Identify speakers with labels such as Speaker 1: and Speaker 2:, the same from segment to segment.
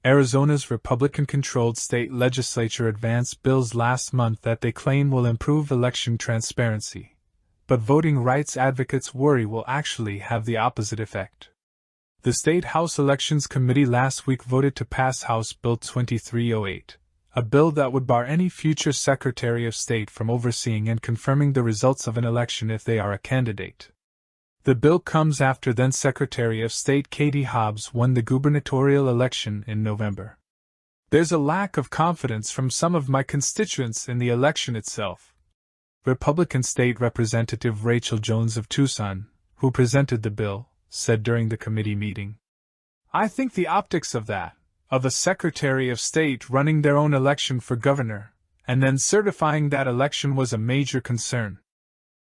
Speaker 1: Arizona's Republican-controlled state legislature advanced bills last month that they claim will improve election transparency, but voting rights advocates worry will actually have the opposite effect. The State House Elections Committee last week voted to pass House Bill 2308, a bill that would bar any future Secretary of State from overseeing and confirming the results of an election if they are a candidate. The bill comes after then Secretary of State Katie Hobbs won the gubernatorial election in November. There's a lack of confidence from some of my constituents in the election itself. Republican State Representative Rachel Jones of Tucson, who presented the bill, said during the committee meeting. I think the optics of a Secretary of State running their own election for governor, and then certifying that election was a major concern.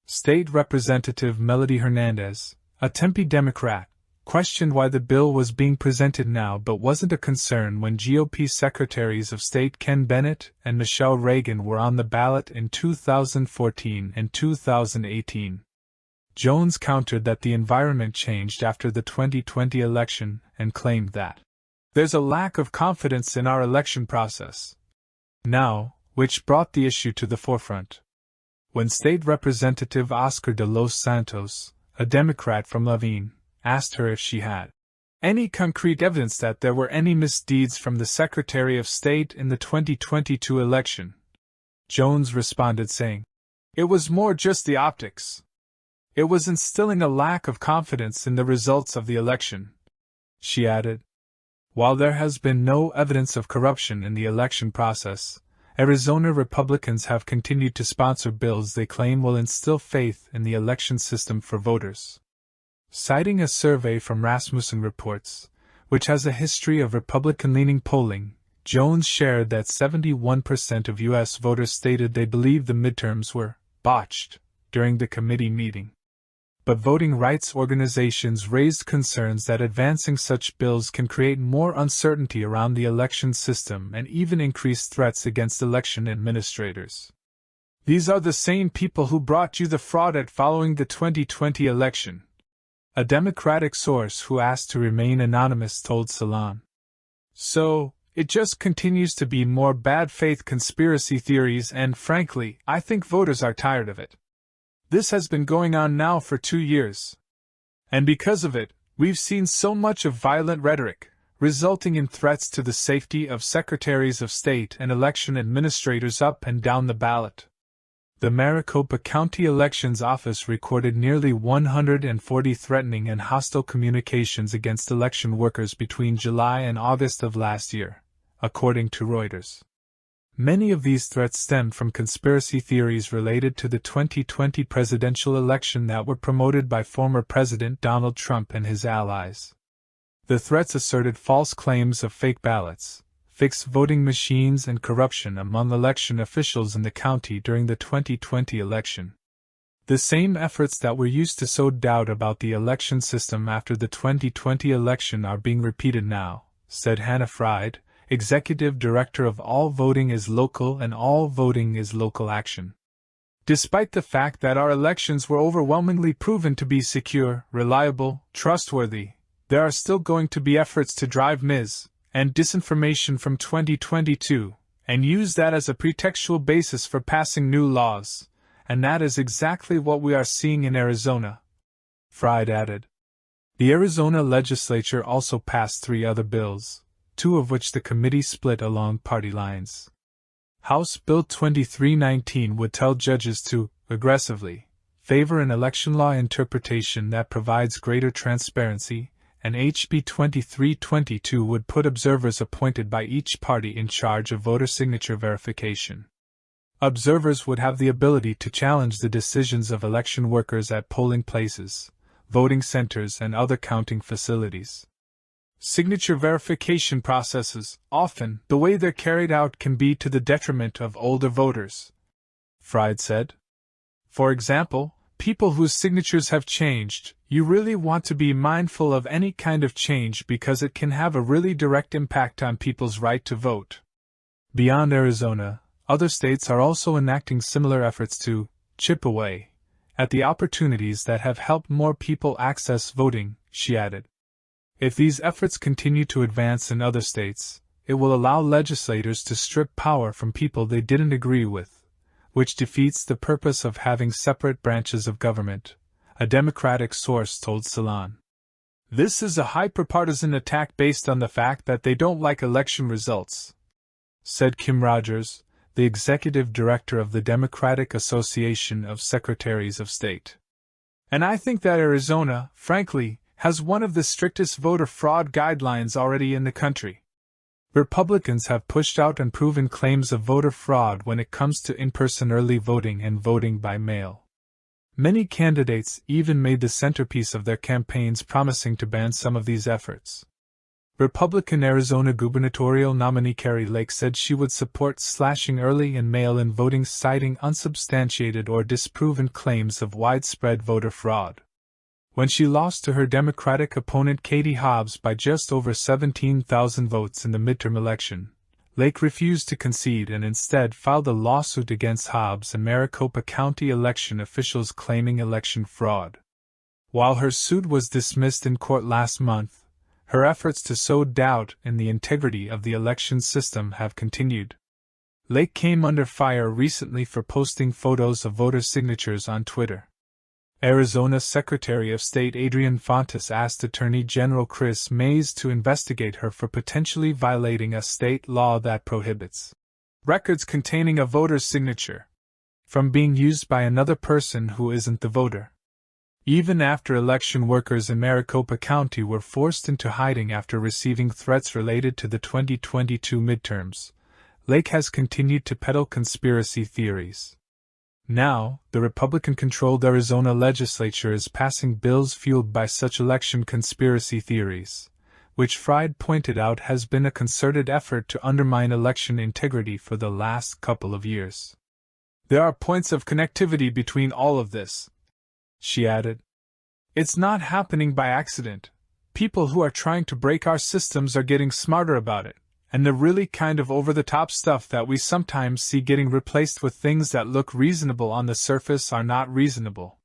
Speaker 1: State Representative Melody Hernandez, a Tempe Democrat, questioned why the bill was being presented now but wasn't a concern when GOP Secretaries of State Ken Bennett and Michelle Reagan were on the ballot in 2014 and 2018. Jones countered that the environment changed after the 2020 election and claimed that there's a lack of confidence in our election process now, which brought the issue to the forefront. When State Representative Oscar de los Santos, a Democrat from Laveen, asked her if she had any concrete evidence that there were any misdeeds from the Secretary of State in the 2022 election, Jones responded saying, "It was more just the optics. It was instilling a lack of confidence in the results of the election." She added, "While there has been no evidence of corruption in the election process, Arizona Republicans have continued to sponsor bills they claim will instill faith in the election system for voters." Citing a survey from Rasmussen Reports, which has a history of Republican-leaning polling, Jones shared that 71% of U.S. voters stated they believed the midterms were botched during the committee meeting. But voting rights organizations raised concerns that advancing such bills can create more uncertainty around the election system and even increase threats against election administrators. "These are the same people who brought you the fraud following the 2020 election," a Democratic source who asked to remain anonymous told Salon. "So, it just continues to be more bad faith conspiracy theories, and frankly, I think voters are tired of it. This has been going on now for 2 years. And because of it, we've seen so much of violent rhetoric, resulting in threats to the safety of Secretaries of State and election administrators up and down the ballot." The Maricopa County Elections Office recorded nearly 140 threatening and hostile communications against election workers between July and August of last year, according to Reuters. Many of these threats stemmed from conspiracy theories related to the 2020 presidential election that were promoted by former President Donald Trump and his allies. The threats asserted false claims of fake ballots, fixed voting machines, and corruption among election officials in the county during the 2020 election. The same efforts that were used to sow doubt about the election system after the 2020 election are being repeated now, said Hannah Fried, Executive Director of All Voting is Local and All Voting is Local Action. Despite the fact that our elections were overwhelmingly proven to be secure, reliable, trustworthy, there are still going to be efforts to drive mis- and disinformation from 2022, and use that as a pretextual basis for passing new laws, and that is exactly what we are seeing in Arizona, Fried added. The Arizona legislature also passed 3 other bills, 2 of which the committee split along party lines. House Bill 2319 would tell judges to, aggressively, favor an election law interpretation that provides greater transparency, and HB 2322 would put observers appointed by each party in charge of voter signature verification. Observers would have the ability to challenge the decisions of election workers at polling places, voting centers, and other counting facilities. Signature verification processes, often, the way they're carried out can be to the detriment of older voters, Fried said. For example, people whose signatures have changed, you really want to be mindful of any kind of change because it can have a really direct impact on people's right to vote. Beyond Arizona, other states are also enacting similar efforts to chip away at the opportunities that have helped more people access voting, she added. If these efforts continue to advance in other states, it will allow legislators to strip power from people they didn't agree with, which defeats the purpose of having separate branches of government, a Democratic source told Salon. This is a hyper-partisan attack based on the fact that they don't like election results, said Kim Rogers, the executive director of the Democratic Association of Secretaries of State. And I think that Arizona, frankly, has one of the strictest voter fraud guidelines already in the country. Republicans have pushed out unproven claims of voter fraud when it comes to in-person early voting and voting by mail. Many candidates even made the centerpiece of their campaigns promising to ban some of these efforts. Republican Arizona gubernatorial nominee Kari Lake said she would support slashing early and mail-in voting, citing unsubstantiated or disproven claims of widespread voter fraud. When she lost to her Democratic opponent Katie Hobbs by just over 17,000 votes in the midterm election, Lake refused to concede and instead filed a lawsuit against Hobbs and Maricopa County election officials claiming election fraud. While her suit was dismissed in court last month, her efforts to sow doubt in the integrity of the election system have continued. Lake came under fire recently for posting photos of voter signatures on Twitter. Arizona Secretary of State Adrian Fontes asked Attorney General Chris Mays to investigate her for potentially violating a state law that prohibits records containing a voter's signature from being used by another person who isn't the voter. Even after election workers in Maricopa County were forced into hiding after receiving threats related to the 2022 midterms, Lake has continued to peddle conspiracy theories. Now, the Republican-controlled Arizona legislature is passing bills fueled by such election conspiracy theories, which Fried pointed out has been a concerted effort to undermine election integrity for the last couple of years. There are points of connectivity between all of this, she added. It's not happening by accident. People who are trying to break our systems are getting smarter about it. And the really kind of over-the-top stuff that we sometimes see getting replaced with things that look reasonable on the surface are not reasonable.